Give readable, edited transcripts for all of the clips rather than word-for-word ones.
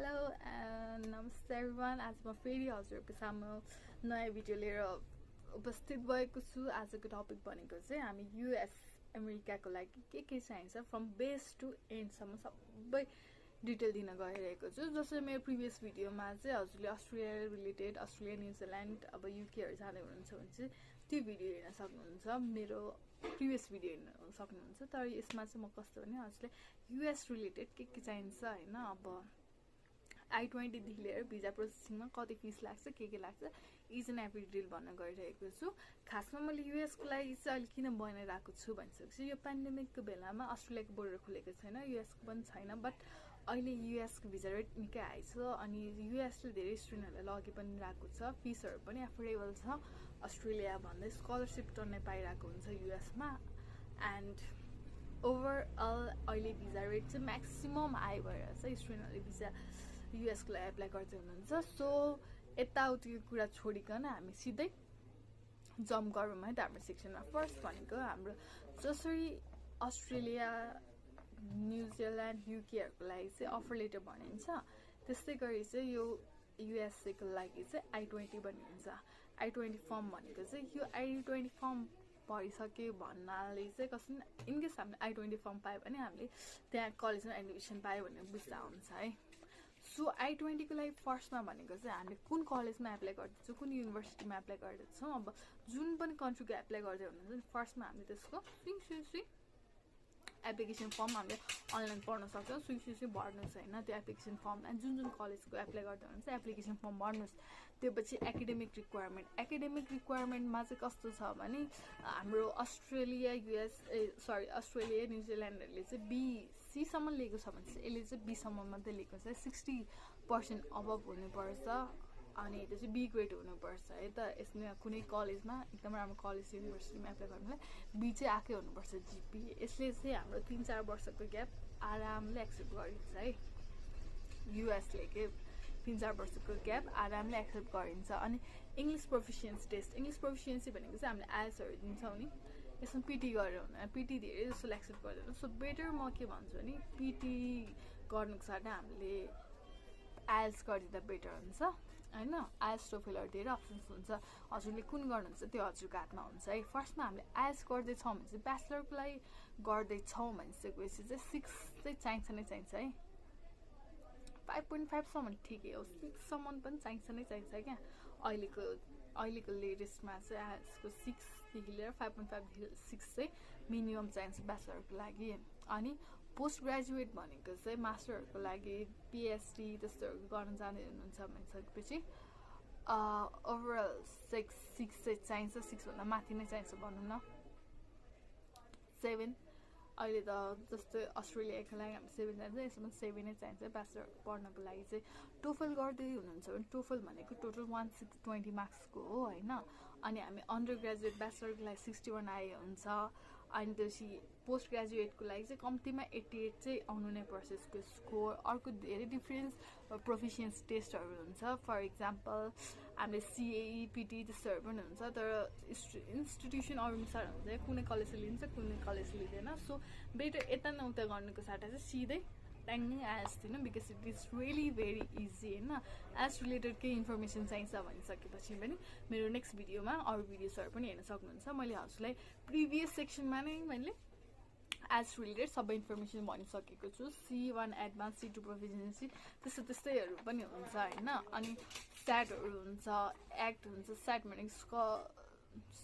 Hello नमस्ते everyone. आज म फेरि हजुरको सामु नयाँ भिडियो लिएर उपस्थित भएको छु। आजको टपिक भनेको चाहिँ हामी युएस अमेरिकाको लागि के चाहिन्छ फ्रम बेस टु एन्डसम्म सबै डिटेल दिन गइरहेको छु। जस्तै मेरो प्रिभियस भिडियोमा चाहिँ हजुरले अस्ट्रेलिया रिलेटेड अस्ट्रेलिया न्युजिल्यान्ड अब युकेहरू जाँदै हुनुहुन्छ भने चाहिँ त्यो भिडियो हेर्न सक्नुहुन्छ, मेरो प्रिभियस भिडियो हेर्न सक्नुहुन्छ। तर यसमा चाहिँ म कस्तो भने हजुरले युएस रिलेटेड के चाहिन्छ होइन, अब I-20 देखि लिएर भिजा प्रोसेसिङमा कति फिस लाग्छ, के लाग्छ, इच एन्ड एभ्री डिटेल भन्न गइरहेको छु। खासमा मैले युएसको लागि चाहिँ अहिले किन बनाइरहेको छु भनिसकेपछि यो पेन्डेमिकको बेलामा अस्ट्रेलियाको बोर्डर खुलेको छैन, युएसको पनि छैन, बट अहिले युएसको भिजा रेट निकै हाई छ अनि युएसले धेरै स्टुडेन्टहरूलाई लगी पनि रहेको छ, फिसहरू पनि एफोर्डेबल छ अस्ट्रेलिया भन्दै, स्कलरसिप टन्नै पाइरहेको हुन्छ युएसमा। एन्ड ओभरअल अहिले भिजा रेट चाहिँ म्याक्सिमम हाई भएर चाहिँ स्टुडेन्टहरूले भिजा युएसको लागि एप्लाई गर्दै हुनुहुन्छ। सो यताउतिको कुरा छोडिकन हामी सिधै जम्प गरौँ है त हाम्रो सेक्सनमा। फर्स्ट भनेको हाम्रो जसरी अस्ट्रेलिया न्युजिल्यान्ड युकेहरूको लागि चाहिँ अफर लेटर भनिन्छ, त्यस्तै गरी चाहिँ यो युएसएको लागि चाहिँ I-20 भनिन्छ। I-20 फर्म भनेको चाहिँ यो I-20 फर्म भरिसक्यो भन्नाले चाहिँ कसरी इनकेस हामीले I-20 फर्म पायो भने हामीले त्यहाँ कलेजमा एडमिसन पायो भने बुझ्दा हुन्छ है। सो I-20 को लागि फर्स्टमा भनेको चाहिँ हामीले कुन कलेजमा एप्लाई गर्दैछौँ, कुन युनिभर्सिटीमा एप्लाई गर्दैछौँ, अब जुन पनि कन्ट्रीको एप्लाई गर्दै हुनुहुन्छ नि फर्स्टमा हामीले त्यसको एप्लिकेसन फर्म हामीले अनलाइन पढ्न सक्छौँ। सुई भर्नुहोस् होइन त्यो एप्लिकेसन फर्म, एन्ड जुन कलेजको एप्लाई गर्दै हुनुहुन्छ एप्लिकेसन फर्म भर्नुहोस्। त्यो पछि एकाडेमिक रिक्वायरमेन्टमा चाहिँ कस्तो छ भने हाम्रो अस्ट्रेलिया न्युजिल्यान्डहरूले चाहिँ BC सम्म लिएको छ भने चाहिँ यसले चाहिँ B सम्म मात्रै लिएको छ, 60% अबभ हुनुपर्छ अनि त्यो चाहिँ B ग्रेड हुनुपर्छ है त। यसमा कुनै कलेजमा एकदम राम्रो कलेज युनिभर्सिटीमा एप्लाई गर्नुलाई B चाहिँ आएकै हुनुपर्छ GPA। यसले चाहिँ हाम्रो 3-4 वर्षको ग्याप आरामले एक्सेप्ट गरिन्छ है, युएसले के 3-4 वर्षको ग्याप आरामले एक्सेप्ट गरिन्छ। अनि इङ्ग्लिस प्रोफिसियन्सी भनेको चाहिँ हामीले आइएल्सहरू दिन्छौँ नि, यसमा पिटी गरेर हुँदैन, पिटी धेरै जसोले एक्सेप्ट गर्दैन। सो बेटर म के भन्छु भने पिटी गर्नुको साथै हामीले आइएल्स गरिदिँदा बेटर हुन्छ होइन। आइएल्स टोफेलहरू धेरै अप्सन्स हुन्छ, हजुरले कुन गर्नुहुन्छ त्यो हजुरको हातमा हुन्छ है। फर्स्टमा हामीले आइएल्स गर्दैछौँ भने चाहिँ ब्याचलरको लागि गर्दैछौँ भनिसकेपछि चाहिँ 6 चाहिँ चाहिन्छ है। 5.5सम्म ठिकै हो, 6सम्म पनि चाहिन्छ क्या। अहिलेको लेटेस्टमा चाहिँ आइएल्सको 6देखि लिएर 5.5देखि 6 चाहिँ मिनिमम चाहिन्छ ब्याचलरको लागि। अनि पोस्ट ग्रेजुएट भनेको चाहिँ मास्टरहरूको लागि PhD त्यस्तोहरू गर्न जाँदै हुनुहुन्छ भनिसकेपछि ओभरअल 6 चाहिँ चाहिन्छ, 6भन्दा माथि नै चाहिन्छ भनौँ न। 7 अहिले त जस्तै अस्ट्रेलियाको लागि हामी 7 चाहिन्छ, यसमा 7 नै चाहिन्छ ब्याचलर पढ्नको लागि चाहिँ। टोफल गर्दै हुनुहुन्छ भने टोफल भनेको टोटल 120 मार्क्सको हो होइन। अनि हामी अन्डर ग्रेजुएट ब्याचलरको लागि 61 आए हुन्छ। अनि त्यसपछि पोस्ट ग्रेजुएटको लागि चाहिँ कम्तीमा 88 चाहिँ आउनु नै पर्छ यसको स्कोर। अर्को धेरै डिफ्रेन्स प्रोफिसियन्सी टेस्टहरू हुन्छ, फर इक्जाम्पल हामीले CAE PT त्यस्तोहरू पनि हुन्छ, तर इन्स्टिट्युसन अनुसार हुन्छ, कुनै कलेजले लिन्छ कुनै कलेजले लिँदैन। सो बेटर यता न उता गर्नुको साटा चाहिँ सिधै ट्याङ्गै आइएल्स दिनु, because it is really very easy होइन। आइएल्स रिलेटेड केही इन्फर्मेसन चाहिन्छ भनिसकेपछि पनि मेरो नेक्स्ट भिडियोमा अरू भिडियोजहरू पनि हेर्न सक्नुहुन्छ। मैले हजुरलाई प्रिभियस सेक्सनमा नै मैले आइएल्स रिलेटेड सबै इन्फर्मेसन भनिसकेको छु। C1 एडभान्स, C2 प्रोफिसियन्सी त्यस्तैहरू पनि हुन्छ होइन। अनि स्याटहरू हुन्छ, एक्ट हुन्छ। स्याट भनेको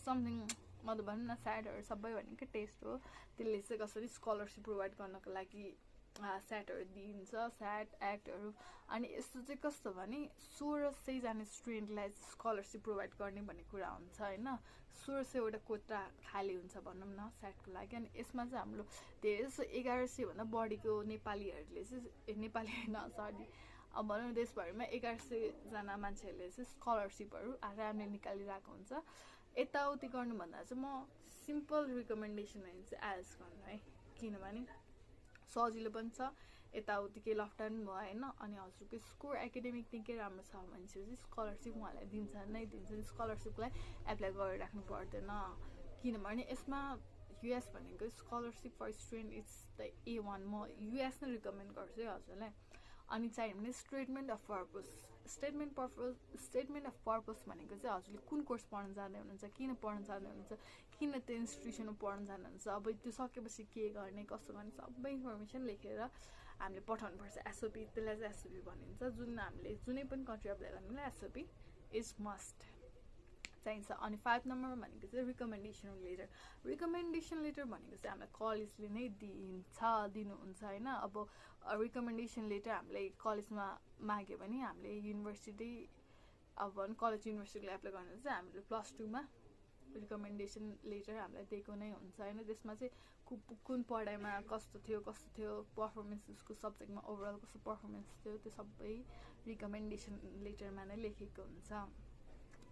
समथिङ मतलब भनौँ न, स्याटहरू सबै भनेको टेस्ट हो, त्यसले चाहिँ कसरी स्कलरसिप प्रोभाइड गर्नको लागि स्याटहरू दिन्छ, स्याट एक्टहरू। अनि यस्तो चाहिँ कस्तो भने 1600 जना स्टुडेन्टलाई स्कलरसिप प्रोभाइड गर्ने भन्ने कुरा हुन्छ होइन। 1600वटा कोटा खाली हुन्छ भनौँ न स्याटको लागि। अनि यसमा चाहिँ हाम्रो धेरै जस्तो 1100 भन्दा बढीको नेपालीहरूले चाहिँ नेपाली होइन सरी अब भनौँ न देशभरिमा 1100 जना मान्छेहरूले चाहिँ स्कलरसिपहरू आरामले निकालिरहेको हुन्छ। यताउति गर्नुभन्दा चाहिँ म सिम्पल रिकमेन्डेसन चाहिँ आइएल्स गर्नु है, किनभने सजिलो पनि छ, यताउति केही लफ्टा पनि भयो होइन। अनि हजुरको स्कोर एकाडेमिक निकै राम्रो छ भने चाहिँ स्कलरसिप उहाँलाई दिन्छ नै दिन्छ, स्कलरसिपलाई एप्लाई गरेर राख्नु पर्दैन। किनभने यसमा युएस भनेको scholarship for student it's the A1, म युएस नै रिकमेन्ड गर्छु है हजुरलाई। अनि चाहियो भने statement of purpose statement of purpose भनेको चाहिँ हजुरले कुन कोर्स पढ्न जाँदै हुनुहुन्छ, किन पढ्न जाँदै हुनुहुन्छ, किन त्यो इन्स्टिट्युसनमा पढ्न जानुहुन्छ, अब त्यो सकेपछि के गर्ने, कसो गर्ने सबै इन्फर्मेसन लेखेर हामीले पठाउनुपर्छ। एसओपी, त्यसलाई चाहिँ एसओपी भनिन्छ। जुन हामीले जुनै पनि कन्ट्री अप्लाई गर्नुलाई एसओपी इज मस्ट चाहिन्छ। अनि 5 नम्बरमा भनेको चाहिँ रिकमेन्डेसन लेटर। रिकमेन्डेसन लेटर भनेको चाहिँ हामीलाई कलेजले नै दिनुहुन्छ होइन। अब रिकमेन्डेसन लेटर हामीले कलेजमा माग्यो भने हामीले युनिभर्सिटी अब कलेज युनिभर्सिटीलाई एप्लाई गर्नु चाहिँ हामीले +2 मा रिकमेन्डेसन लेटर हामीलाई दिएको नै हुन्छ होइन। त्यसमा चाहिँ कुन पढाइमा कस्तो थियो पर्फर्मेन्स, उसको सब्जेक्टमा ओभरअल कस्तो पर्फर्मेन्स थियो, त्यो सबै रिकमेन्डेसन लेटरमा नै लेखेको हुन्छ।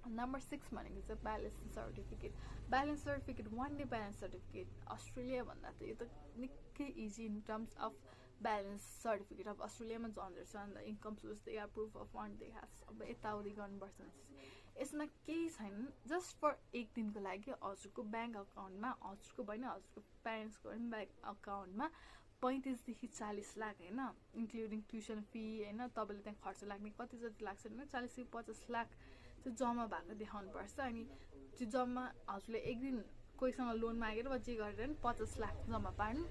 नम्बर 6 भनेको चाहिँ balance certificate. Balance certificate 1 day balance certificate Australia भन्दा त यो त निकै easy in terms of balance certificate. अब अस्ट्रेलियामा झन्झट छ अन्त income source they are proof of fund they has, अब यताउति गर्नुपर्छ भने यसमा केही छैन। जस्ट फर 1 दिनको लागि हजुरको ब्याङ्क अकाउन्टमा, हजुरको भएन हजुरको प्यारेन्ट्सको पनि ब्याङ्क अकाउन्टमा 35 देखि 40 लाख होइन, इन्क्लुडिङ ट्युसन फी होइन, तपाईँले त्यहाँ खर्च लाग्ने कति जति लाग्छ भने 40 देखि 50 लाख चाहिँ जम्मा भएको देखाउनुपर्छ। अनि त्यो जम्मा हजुरले 1 दिन कोहीसँग लोन मागेर वा जे गरेर नि 50 लाख जम्मा पार्नु,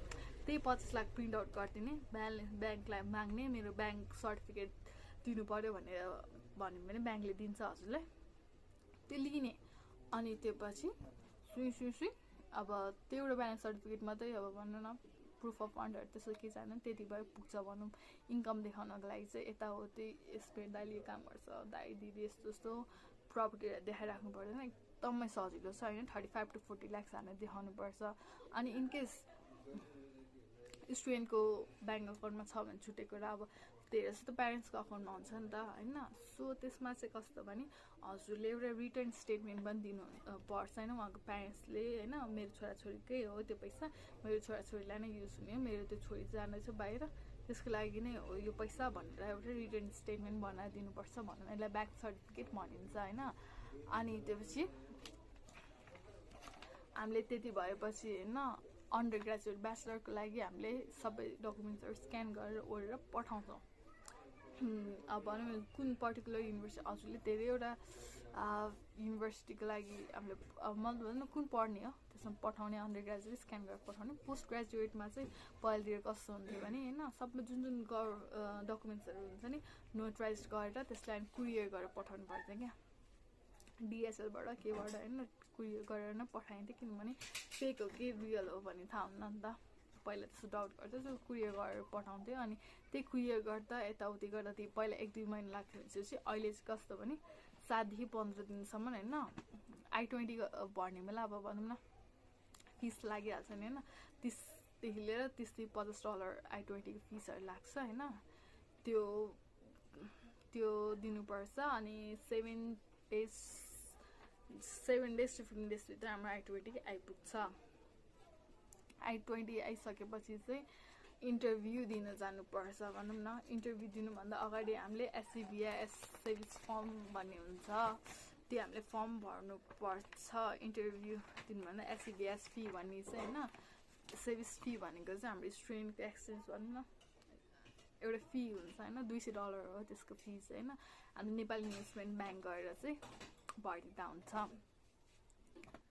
त्यही 50 लाख प्रिन्ट आउट गरिदिने, ब्याङ्कलाई माग्ने मेरो ब्याङ्क सर्टिफिकेट दिनु पर्यो भनेर भन्यो भने ब्याङ्कले दिन्छ हजुरलाई, त्यो लिने। अनि त्यो पछि सुई अब त्यो एउटा ब्यालेन्स सर्टिफिकेट मात्रै अब भनौँ न प्रुफ अफ फन्डहरू त्यस्तो केही छैन, त्यति भए पुग्छ भनौँ। इन्कम देखाउनको लागि चाहिँ यताउति यसको दाइले काम गर्छ, दाइ दिदी यस्तो यस्तो प्रपर्टीहरू देखाइराख्नु पर्दैन, एकदमै सजिलो छ होइन। 35 to 40 लाख हामीले देखाउनुपर्छ। अनि इनकेस स्टुडेन्टको ब्याङ्क अकाउन्टमा छ भने छुटेको र अब धेरै जस्तो प्यारेन्ट्सको अकाउन्टमा हुन्छ नि त होइन। सो त्यसमा चाहिँ कस्तो भने हजुरले एउटा रिटर्न स्टेटमेन्ट पनि दिनु पर्छ होइन, उहाँको प्यारेन्ट्सले होइन। मेरो छोराछोरीकै हो त्यो पैसा, मेरो छोराछोरीलाई नै युज हुने हो, मेरो त्यो छोरी जाँदैछ बाहिर, त्यसको लागि नै हो यो पैसा भनेर एउटा रिटर्न स्टेटमेन्ट बनाइदिनुपर्छ भनौँ, यसलाई ब्याङ्क सर्टिफिकेट भनिन्छ होइन। अनि त्यसपछि हामीले त्यति भएपछि होइन अन्डर ग्रेजुएट ब्याचलरको लागि हामीले सबै डकुमेन्ट्सहरू स्क्यान गरेर ओरेर पठाउँछौँ। अब भनौँ कुन पर्टिकुलर युनिभर्सिटी हजुरले धेरैवटा युनिभर्सिटीको लागि हामीले मतलब भनौँ न कुन पढ्ने हो त्यसमा पठाउने, अन्डर ग्रेजुएट स्क्यान गरेर पठाउने। पोस्ट ग्रेजुएटमा चाहिँ पहिलातिर कस्तो हुन्थ्यो भने होइन सबै जुन डकुमेन्ट्सहरू हुन्छ नि नोटराइज गरेर त्यसलाई कुरियर गरेर पठाउनु पर्थ्यो क्या, डिएसएलबाट केबाट होइन कुरियर गरेर नै पठाइन्थ्यो, किनभने फेक हो कि रियल हो भन्ने थाहा हुन्न नि त। पहिला त्यस्तो डाउट गर्थ्यो, त्यो कुरियर गरेर पठाउँथ्यो। अनि त्यही कुरियर गर्दा यताउति गर्दा त्यो पहिला 1-2 महिना लाग्थ्यो भनेपछि अहिले चाहिँ कस्तो भने 7 देखि 15 दिनसम्म होइन। I-20 भर्ने बेला अब भनौँ न फिस लागिहाल्छ नि होइन, 30देखि लिएर 30 देखि $50 I-20 को फिसहरू लाग्छ होइन, त्यो दिनुपर्छ। अनि 7 days to 15 days भित्र हाम्रो I-20 आइपुग्छ। I-20 आइसकेपछि चाहिँ इन्टरभ्यू दिन जानुपर्छ भनौँ न। इन्टरभ्यू दिनुभन्दा अगाडि हामीले SCBIS सर्भिस फर्म भन्ने हुन्छ, त्यो हामीले फर्म भर्नुपर्छ। इन्टरभ्यू दिनुभन्दा SCBIS फी भन्ने चाहिँ होइन, सर्भिस फी भनेको चाहिँ हाम्रो स्टुडेन्टको एक्सचेन्ज भनौँ न एउटा फी हुन्छ होइन, $200 हो त्यसको फिस होइन। अनि नेपाली इन्भेस्टमेन्ट ब्याङ्क गएर चाहिँ भरिदिँदा हुन्छ।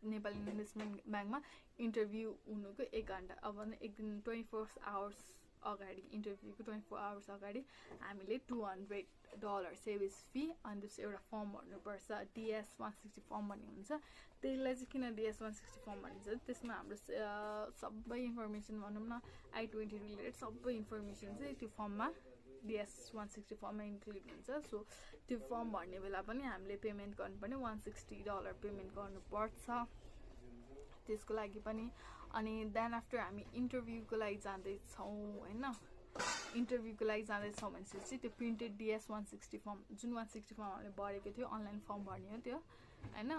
नेपाली इन्भेस्टमेन्ट ब्याङ्कमा इन्टरभ्यू हुनुको 1 घन्टा अब 1 दिन 24 आवर्स अगाडि, इन्टरभ्यूको 24 आवर्स अगाडि हामीले $200 सर्भिस फी अनि त्यसको एउटा फर्म भर्नुपर्छ, DS-160 फर्म भन्ने हुन्छ। त्यसलाई चाहिँ किन DS-160 फर्म भनिन्छ, त्यसमा हाम्रो सबै इन्फर्मेसन भनौँ न I-20 रिलेटेड सबै इन्फर्मेसन चाहिँ त्यो फर्ममा DS-160 फर्ममा इन्क्लुड हुन्छ। सो त्यो फर्म भर्ने बेला पनि हामीले पेमेन्ट गर्नुपर्ने $160 पेमेन्ट गर्नुपर्छ त्यसको लागि पनि। अनि देन आफ्टर हामी इन्टरभ्यूको लागि जाँदैछौँ होइन, इन्टरभ्यूको लागि जाँदैछौँ भनेपछि त्यो प्रिन्टेड DS-160 फर्म जुन 160 फर्म हामीले भरेको थियो अनलाइन फर्म भर्ने हो त्यो होइन,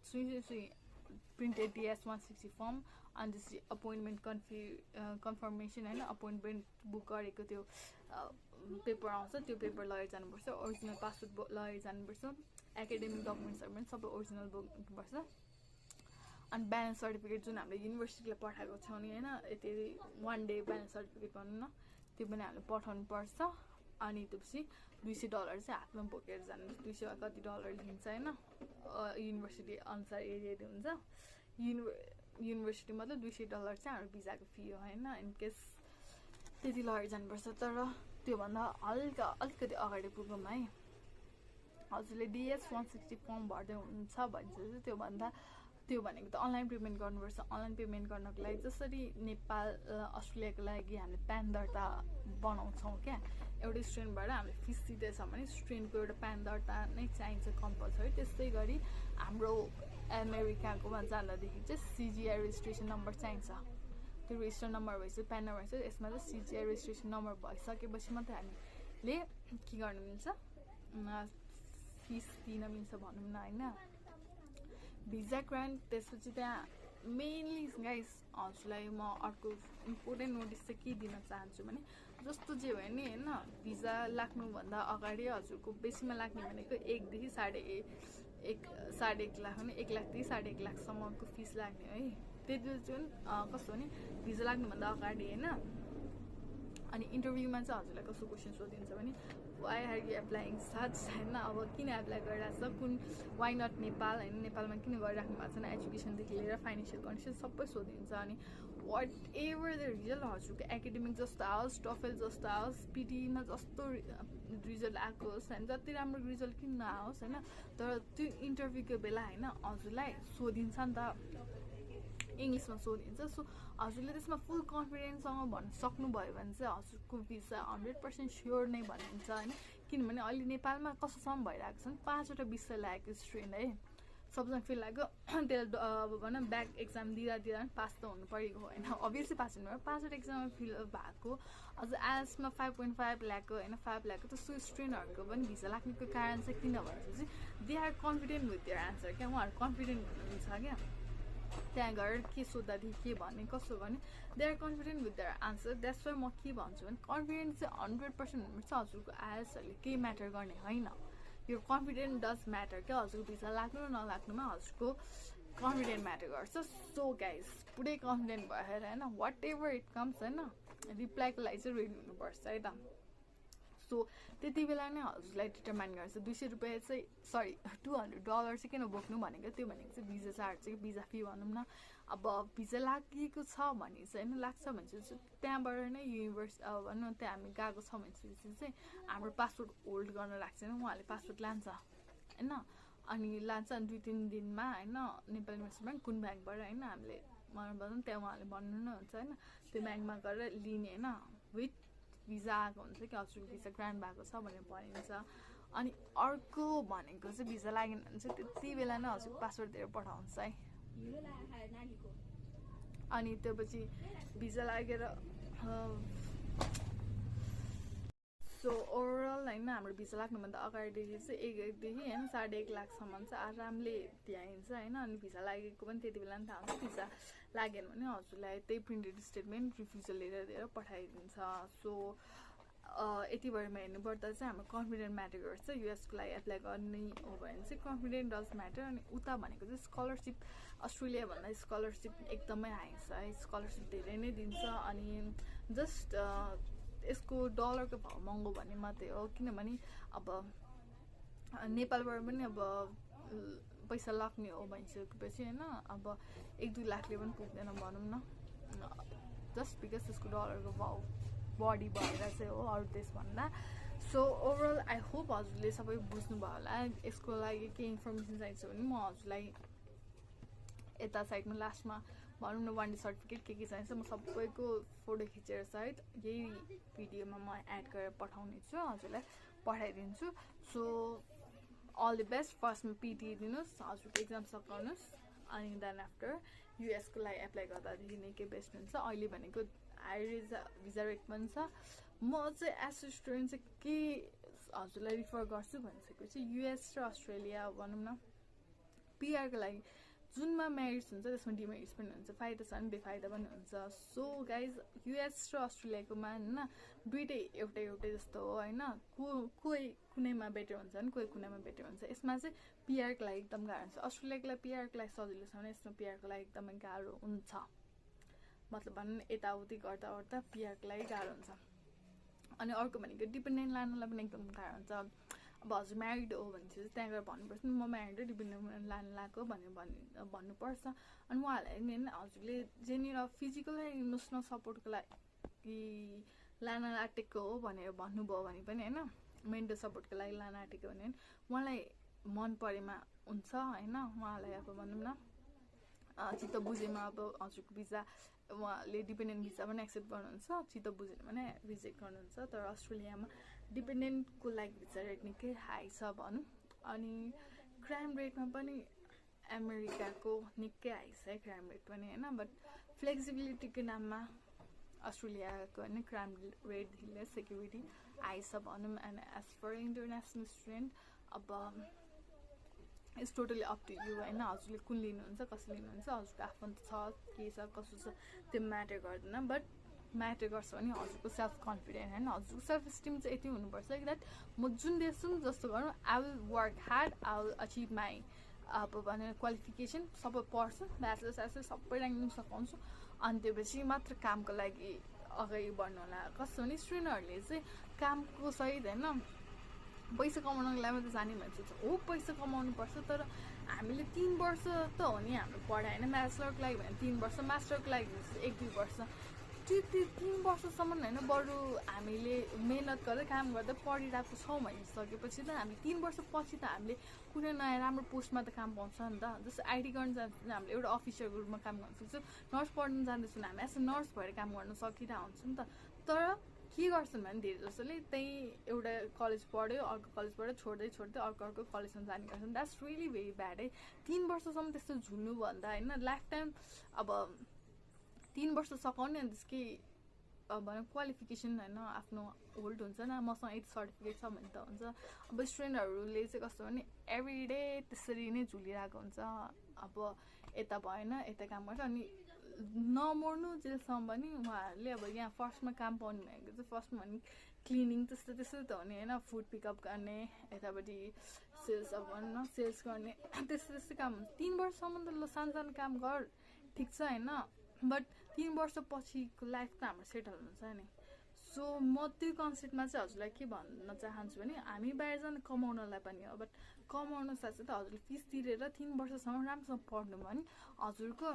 सुई प्रिन्टेड DS-160 फर्म। अनि त्यसपछि अपोइन्टमेन्ट कन्फर्मेसन होइन, अपोइन्टमेन्ट बुक गरेको त्यो पेपर आउँछ, त्यो पेपर लगेर जानुपर्छ। ओरिजिनल पासपोर्ट लगेर जानुपर्छ, एकाडेमिक डकुमेन्ट्सहरू पनि सबै ओरिजिनल बोक्नुपर्छ। अनि ब्यालेन्स सर्टिफिकेट जुन हामीले युनिभर्सिटीलाई पठाएको छौँ नि होइन, यति 1 डे ब्यालेन्स सर्टिफिकेट भनौँ न, त्यो पनि हामीले पठाउनु पर्छ अनि त्यसपछि $200 चाहिँ हातमा बोकेर जानु 200 कति डलर लिन्छ हैन युनिभर्सिटी अनुसार एरिया हुन्छ युनिभर्सिटी मतलब $200 चाहिँ हाम्रो भिजाको फी हो हैन इन केस त्यति लगेर जानुपर्छ तर त्यो भन्दा अलिकति अगाडि पुगौँ है हजुरले DS 160 फर्म भर्दै हुनुहुन्छ भन्छ त्यो भन्दा त्यो भनेको त अनलाइन पेमेन्ट गर्नुपर्छ अनलाइन पेमेन्ट गर्नको लागि जसरी नेपाल अस्ट्रेलियाको लागि हामीले प्यान दर्ता बनाउँछौँ क्या एउटा स्टुडेन्टबाट हामीले फिस दिँदैछ भने स्टुडेन्टको एउटा प्यान दर्ता नै चाहिन्छ कम्पलसरी त्यस्तै गरी हाम्रो अमेरिकाकोमा जाँदादेखि चाहिँ CGI रेजिस्ट्रेसन नम्बर चाहिन्छ त्यो रेजिस्टर नम्बर भएपछि प्यान नम्बर चाहिँ यसमा चाहिँ CGI रेजिस्ट्रेसन नम्बर भइसकेपछि मात्रै हामीले के गर्नु मिल्छ फिस दिन मिल्छ भनौँ न हैन भिजा ग्रान्ट त्यसपछि त्यहाँ मेनली गाइस हजुरलाई म अर्को इम्पोर्टेन्ट नोटिस चाहिँ के दिन चाहन्छु भने जस्तो जे भयो नि हैन भिजा लाग्नुभन्दा अगाडि हजुरको बेसीमा लाग्ने भनेको 1 देखि 1.5 लाख भने 1 लाखदेखि 1.5 लाखसम्मको फिस लाग्ने है त्यति जुन कस्तो भने भिजा लाग्नुभन्दा अगाडि हैन अनि इन्टरभ्यूमा चाहिँ हजुरलाई कस्तो क्वेसन सोधिन्छ भने why are you applying such हैन अब किन एप्लाई गरिरहेको छ कुन वाइ नट नेपाल हैन नेपालमा किन गरिराख्नु भएको छैन एजुकेसनदेखि लिएर फाइनेन्सियल कन्डिसन सबै सोधिन्छ अनि वाट एभर द रिजल्ट हजुरको एकाडेमिक जस्तो आओस् टफेल जस्तो आओस् पिटीमा जस्तो रिजल्ट आएको होस् होइन जति राम्रो रिजल्ट किन नआओस् होइन तर त्यो इन्टरभ्यूको बेला होइन हजुरलाई सोधिन्छ नि त इङ्ग्लिसमा सोधिन्छ सो हजुरले त्यसमा फुल कन्फिडेन्ससँग भन्न सक्नुभयो भने चाहिँ हजुरको भिसा 100% स्योर नै भनिन्छ होइन किनभने अहिले नेपालमा कस्तोसम्म भइरहेको छ नि 5वटा विषय लागेको स्टुडेन्ट है सबजना फिल लाग्यो त्यसलाई अब भनौँ ब्याक एक्जाम दिँदा पास त हुनु परेको होइन अभियसली पास हुनु पऱ्यो 5वटा एक्जाममा फिल भएको अझ आजमा 5.5 लाखको होइन 5 लाखको त्यस्तो स्टुडेन्टहरूको पनि भिसा लाग्नेको कारण चाहिँ किन भनेपछि they are confident with their answer क्या उहाँहरू कन्फिडेन्ट हुनुहुन्छ क्या त्यहाँ गएर के सोद्धादेखि के भन्ने कसो गर्ने they are confident with their answer that's why म के भन्छु भने कन्फिडेन्स चाहिँ 100% हुनुपर्छ हजुरको आइएसहरूले केही म्याटर गर्ने होइन यो कन्फिडेन्ट डज म्याटर क्या हजुरको भिसा लाग्नु र नलाग्नुमा हजुरको कन्फिडेन्ट म्याटर गर्छ सो गाइज पुरै कन्फिडेन्ट भएर होइन वाट एभर इट कम्स होइन रिप्लाईको लागि चाहिँ रेडी हुनुपर्छ है त सो त्यति बेला नै हजुरलाई डिटरमाइन गर्छ $200 चाहिँ सरी $200 चाहिँ किन बोक्नु भनेको त्यो भनेको चाहिँ भिजा चार्ज चाहिँ भिजा फी भनौँ न अब भिजा लागेको छ भने चाहिँ होइन लाग्छ भनेपछि त्यहाँबाट नै युनिभर्सिटी अब भनौँ त्यहाँ हामी गएको छ भनेपछि चाहिँ हाम्रो पासपोर्ट होल्ड गर्न राख्छ होइन उहाँहरूले पासपोर्ट लान्छ होइन अनि लान्छ अनि 2-3 दिनमा होइन नेपाल युनिभर्सिटीमा कुन ब्याङ्कबाट होइन हामीले भनौँ त्यहाँ उहाँहरूले भन्नु नै हुन्छ होइन त्यो ब्याङ्कमा गएर लिने होइन विथ भिजा आएको हुन्छ कि हजुरको भिजा ग्रान्ट भएको छ भनेर भनिन्छ अनि अर्को भनेको चाहिँ भिजा लागेन भने चाहिँ त्यति बेला नै हजुरको पासपोर्ट दिएर पठाउँछ है अनि त्यो पछि भिजा लागेर सो ओभरअल होइन हाम्रो भिसा लाग्नुभन्दा अगाडिदेखि चाहिँ 1 देखि होइन 1.5 लाखसम्म चाहिँ आरामले दिइन्छ होइन अनि भिसा लागेको पनि त्यति बेला नि थाहा हुन्छ भिसा लागेन भने हजुरलाई त्यही प्रिन्टेड स्टेटमेन्ट रिफ्युजल लिएर दिएर पठाइदिन्छ सो यति भरमा हेर्नुपर्दा चाहिँ हाम्रो कन्फिडेन्ट म्याटर गर्छ युएसको लागि एप्लाई गर्ने हो भने चाहिँ कन्फिडेन्ट डज म्याटर अनि उता भनेको चाहिँ स्कलरसिप अस्ट्रेलिया भन्दा स्कलरसिप एकदमै हाई छ है स्कलरसिप धेरै नै दिन्छ अनि जस्ट यसको डलरको भाउ महँगो भन्ने मात्रै हो किनभने अब नेपालबाट पनि अब पैसा लाग्ने हो भनिसकेपछि होइन अब 1-2 लाखले पनि पुग्दैन भनौँ न जस्ट बिकज त्यसको डलरको भाउ बढी भएर चाहिँ हो अरू देशभन्दा सो ओभरअल आई होप हजुरले सबै बुझ्नुभयो होला यसको लागि केही इन्फर्मेसन चाहिन्छ भने म हजुरलाई यता साइडमा लास्टमा भनौँ न 1 डे सर्टिफिकेट के चाहिन्छ म सबैको फोटो खिचेर सहित यही भिडियोमा म एड गरेर पठाउने छु हजुरलाई पठाइदिन्छु सो अल द बेस्ट फर्स्टमा पिटी दिनुहोस् हजुरको एक्जाम सकाउनुहोस् अनि देन आफ्टर युएसको लागि एप्लाई गर्दादेखि नै के बेस्ट हुन्छ अहिले भनेको हाई भिजा रेट पनि छ म चाहिँ एज अ स्टुडेन्ट चाहिँ के हजुरलाई रिफर गर्छु भनिसकेपछि युएस र अस्ट्रेलिया भनौँ न पिआरको लागि जुनमा मेरिट्स हुन्छ त्यसमा डिमेरिट्स पनि हुन्छ फाइदा छ नि बेफाइदा पनि हुन्छ सो गाइज युएस र अस्ट्रेलियाकोमा होइन दुइटै एउटै जस्तो हो होइन कोही कुनैमा बेटर हुन्छ नि कोही कुनैमा बेटर हुन्छ यसमा चाहिँ पिआरको लागि एकदम गाह्रो हुन्छ अस्ट्रेलियाको लागि पिआरको लागि सजिलो छ भने यसमा पिआरको लागि एकदमै गाह्रो हुन्छ मतलब भनौँ न यताउति गर्दा पिआरको लागि गाह्रो हुन्छ अनि अर्को भनेको डिपेन्डेन्ट लानलाई पनि एकदम गाह्रो हुन्छ अब हजुर म्यारिड हो भने चाहिँ त्यहाँ गएर भन्नुपर्छ नि म म्यारिड हो डिपेन्डेन्ट लान लाएको भनेर भन्नुपर्छ अनि उहाँहरूलाई नि होइन हजुरले जेनिर फिजिकल र इमोसनल सपोर्टको लागि लान आँटेको हो भनेर भन्नुभयो भने पनि होइन मेन्टल सपोर्टको लागि लान आँटेको भने उहाँलाई मन परेमा हुन्छ होइन उहाँलाई अब भनौँ न चित्त बुझेमा अब हजुरको भिजा उहाँले डिपेन्डेन्ट भिजा पनि एक्सेप्ट गर्नुहुन्छ चित्त बुझेन भने रिजेक्ट गर्नुहुन्छ तर अस्ट्रेलियामा डिपेन्डेन्टको लागि भिजा रेट निकै हाई छ भनौँ अनि क्राइम रेटमा पनि अमेरिकाको निकै हाई छ है क्राइम रेट पनि होइन बट फ्लेक्सिबिलिटीको नाममा अस्ट्रेलियाको होइन क्राइम रेट ढिलो सेक्युरिटी हाई छ भनौँ and as for international student अब it's totally up to you होइन हजुरले कुन लिनुहुन्छ कसले लिनुहुन्छ हजुरको आफन्त छ के छ कसो छ त्यो म्याटर गर्दैन बट म्याटर गर्छ भने हजुरको सेल्फ कन्फिडेन्ट होइन हजुरको सेल्फ इस्टिम चाहिँ यति हुनुपर्छ कि द्याट म जुन देश छु जस्तो गरौँ I will work hard I will achieve my अब भनेर क्वालिफिकेसन सबै पढ्छु ब्याचलर स्याचलर सबै ऱ्याङ्क लिनु सघाउँछु अनि त्यसपछि मात्र कामको लागि अगाडि बढ्नु होला कस्तो भने स्टुडेन्टहरूले चाहिँ कामको सहित होइन पैसा कमाउनको लागि मात्रै जाने भने सोच्छ हो पैसा कमाउनु पर्छ तर हामीले 3 वर्ष त हो नि हाम्रो पढाइ होइन ब्याचलरको लागि भने 3 वर्ष मास्टरको लागि भने 1-2 वर्ष त्यो 3 वर्षसम्म होइन बरु हामीले मेहनत गरेर काम गर्दै पढिरहेको छौँ भनिसकेपछि त हामी 3 वर्षपछि त हामीले कुनै नयाँ राम्रो पोस्टमा त काम पाउँछ नि त जस्तो आइटी गर्न जान्छ हामीले एउटा अफिसरको रूपमा काम गर्न सक्छौँ नर्स पढ्नु जाँदैछौँ हामी एज अ नर्स भएर काम गर्न सकिरहेको हुन्छ नि त तर के गर्छन् भने धेरै जसोले त्यही एउटा कलेज पढ्यो अर्को कलेजबाट छोड्दै अर्को कलेजमा जाने गर्छन् द्याट्स रियली भेरी ब्याड है 3 वर्षसम्म त्यस्तो झुल्नुभन्दा होइन लाइफ टाइम अब 3 वर्ष सकाउने अनि त्यसकै भनौँ क्वालिफिकेसन होइन आफ्नो होल्ड हुन्छ न मसँग यति सर्टिफिकेट छ भने त हुन्छ अब स्टुडेन्टहरूले चाहिँ कस्तो भने एभ्री डे त्यसरी नै झुलिरहेको हुन्छ अब यता भएन यता काम गर्छ अनि नमर्नु जेलसम्म पनि उहाँहरूले अब यहाँ फर्स्टमा काम पाउनु भनेको चाहिँ फर्स्टमा भने क्लिनिङ त्यस्तो त हो नि होइन फुड पिकअप गर्ने यतापट्टि सेल्स अब भनौँ न सेल्स गर्ने त्यस्तो काम हुन्छ 3 वर्षसम्म त ल सानो काम गर ठिक छ होइन बट 3 वर्षपछिको लाइफ त हाम्रो सेटल हुन्छ नि सो म त्यो कन्सेप्टमा चाहिँ हजुरलाई के भन्न चाहन्छु भने हामी बाहिर जान कमाउनलाई पनि हो बट कमाउनु साथसाथै हजुरले फिस तिरेर 3 वर्षसम्म राम्रोसँग पढ्नु भयो भने हजुरको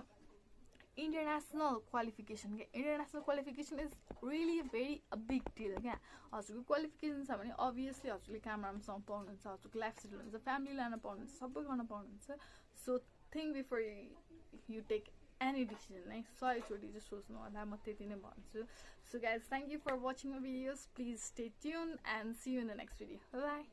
international qualification international qualification is really very a big deal क्या हजुरको क्वालिफिकेसन छ भने अभियसली हजुरले काम राम्रोसँग पाउनुहुन्छ हजुरको लाइफ सेटल हुन्छ फ्यामिली लान पाउनुहुन्छ सबै गर्न पाउनुहुन्छ so think before you take any decision है 100 चोटि चाहिँ सोच्नु होला म त्यति नै भन्छु so guys thank you for watching my videos please stay tune and see you in the next video by